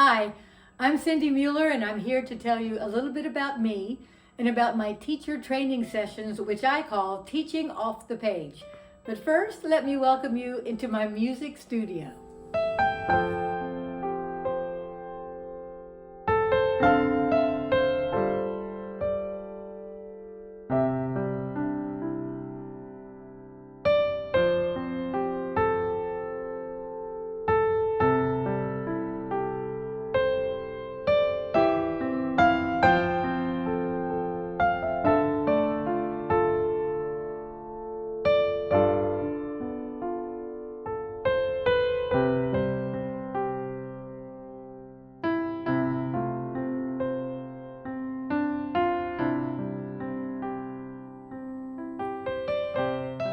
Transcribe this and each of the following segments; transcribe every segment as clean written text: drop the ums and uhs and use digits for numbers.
Hi, I'm Cindy Mueller, and I'm here to tell you a little bit about me and about my teacher training sessions, which I call Teaching Off the Page. But first, let me welcome you into my music studio.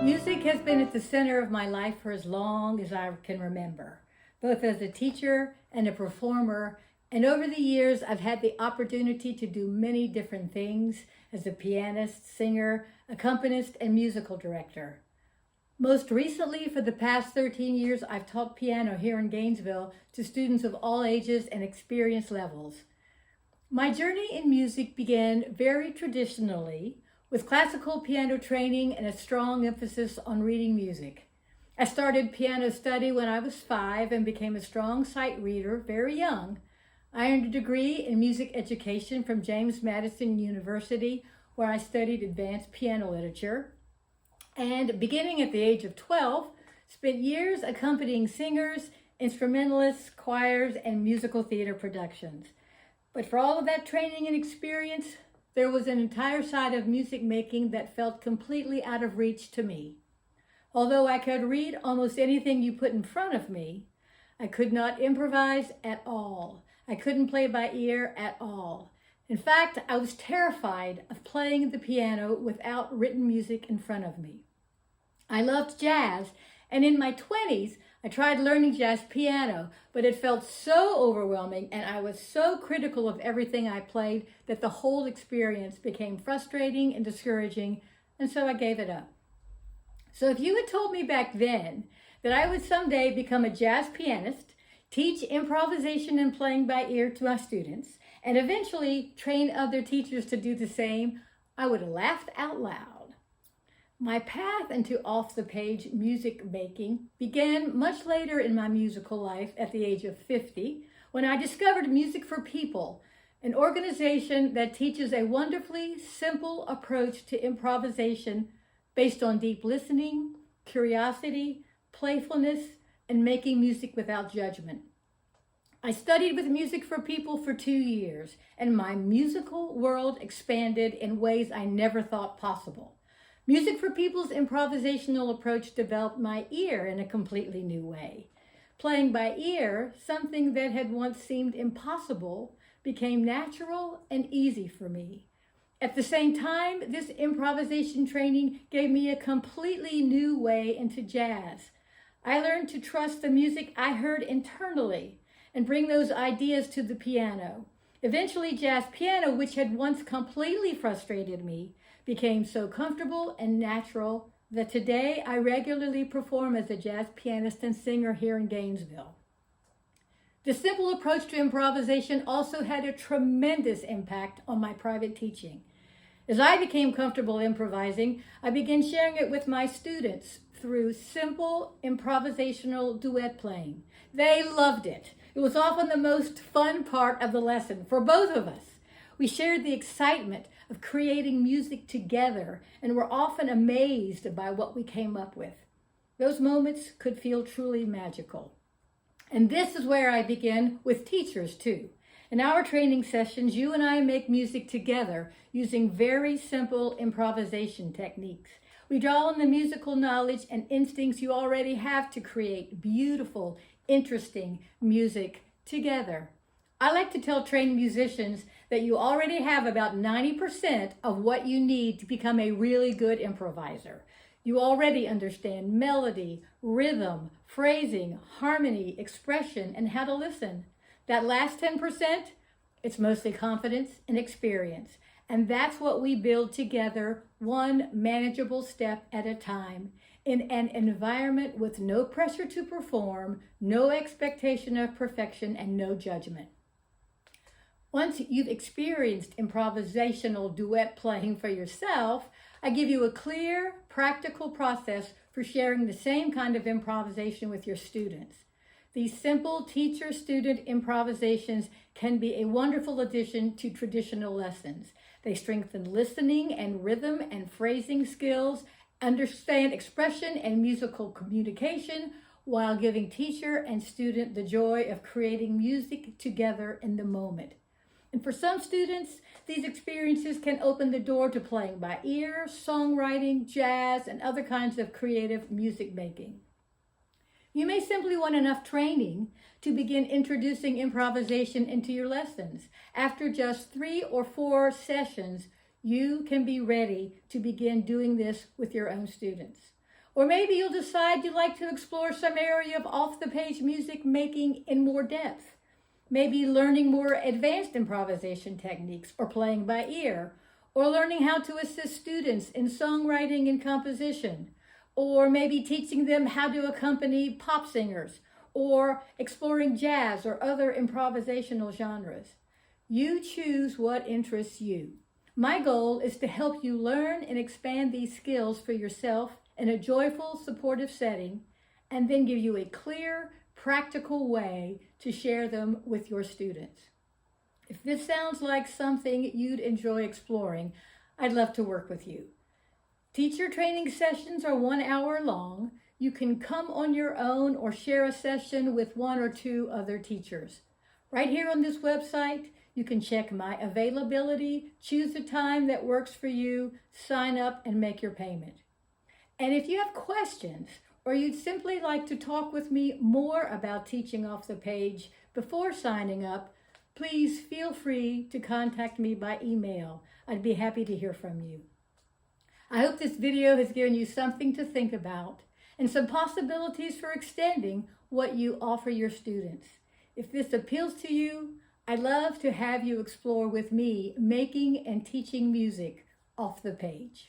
Music has been at the center of my life for as long as I can remember, both as a teacher and a performer. And over the years, I've had the opportunity to do many different things as a pianist, singer, accompanist, and musical director. Most recently, for the past 13 years, I've taught piano here in Gainesville to students of all ages and experience levels. My journey in music began very traditionally with classical piano training and a strong emphasis on reading music. I started piano study when I was 5 and became a strong sight reader very young. I earned a degree in music education from James Madison University, where I studied advanced piano literature. And beginning at the age of 12, spent years accompanying singers, instrumentalists, choirs, and musical theater productions. But for all of that training and experience, there was an entire side of music making that felt completely out of reach to me. Although I could read almost anything you put in front of me, I could not improvise at all. I couldn't play by ear at all. In fact, I was terrified of playing the piano without written music in front of me. I loved jazz, and in my 20s, I tried learning jazz piano, but it felt so overwhelming and I was so critical of everything I played that the whole experience became frustrating and discouraging, and so I gave it up. So if you had told me back then that I would someday become a jazz pianist, teach improvisation and playing by ear to my students, and eventually train other teachers to do the same, I would have laughed out loud. My path into off-the-page music making began much later in my musical life at the age of 50, when I discovered Music for People, an organization that teaches a wonderfully simple approach to improvisation based on deep listening, curiosity, playfulness, and making music without judgment. I studied with Music for People for 2 years, and my musical world expanded in ways I never thought possible. Music for People's improvisational approach developed my ear in a completely new way. Playing by ear, something that had once seemed impossible, became natural and easy for me. At the same time, this improvisation training gave me a completely new way into jazz. I learned to trust the music I heard internally and bring those ideas to the piano. Eventually, jazz piano, which had once completely frustrated me, became so comfortable and natural that today I regularly perform as a jazz pianist and singer here in Gainesville. The simple approach to improvisation also had a tremendous impact on my private teaching. As I became comfortable improvising, I began sharing it with my students through simple improvisational duet playing. They loved it. It was often the most fun part of the lesson for both of us. We shared the excitement of creating music together and were often amazed by what we came up with. Those moments could feel truly magical. And this is where I begin with teachers too. In our training sessions, you and I make music together using very simple improvisation techniques. We draw on the musical knowledge and instincts you already have to create beautiful, interesting music together. I like to tell trained musicians that you already have about 90% of what you need to become a really good improviser. You already understand melody, rhythm, phrasing, harmony, expression, and how to listen. That last 10%, it's mostly confidence and experience. And that's what we build together, one manageable step at a time, in an environment with no pressure to perform, no expectation of perfection, and no judgment. Once you've experienced improvisational duet playing for yourself, I give you a clear, practical process for sharing the same kind of improvisation with your students. These simple teacher-student improvisations can be a wonderful addition to traditional lessons. They strengthen listening and rhythm and phrasing skills, understand expression and musical communication, while giving teacher and student the joy of creating music together in the moment. And for some students, these experiences can open the door to playing by ear, songwriting, jazz, and other kinds of creative music making. You may simply want enough training to begin introducing improvisation into your lessons. After just 3 or 4 sessions, you can be ready to begin doing this with your own students. Or maybe you'll decide you'd like to explore some area of off-the-page music making in more depth. Maybe learning more advanced improvisation techniques, or playing by ear, or learning how to assist students in songwriting and composition, or maybe teaching them how to accompany pop singers, or exploring jazz or other improvisational genres. You choose what interests you. My goal is to help you learn and expand these skills for yourself in a joyful, supportive setting, and then give you a clear, practical way to share them with your students. If this sounds like something you'd enjoy exploring, I'd love to work with you. Teacher training sessions are 1 hour long. You can come on your own or share a session with 1 or 2 other teachers. Right here on this website, you can check my availability, choose a time that works for you, sign up, and make your payment. And if you have questions, or you'd simply like to talk with me more about teaching off the page before signing up, please feel free to contact me by email. I'd be happy to hear from you. I hope this video has given you something to think about and some possibilities for extending what you offer your students. If this appeals to you, I'd love to have you explore with me making and teaching music off the page.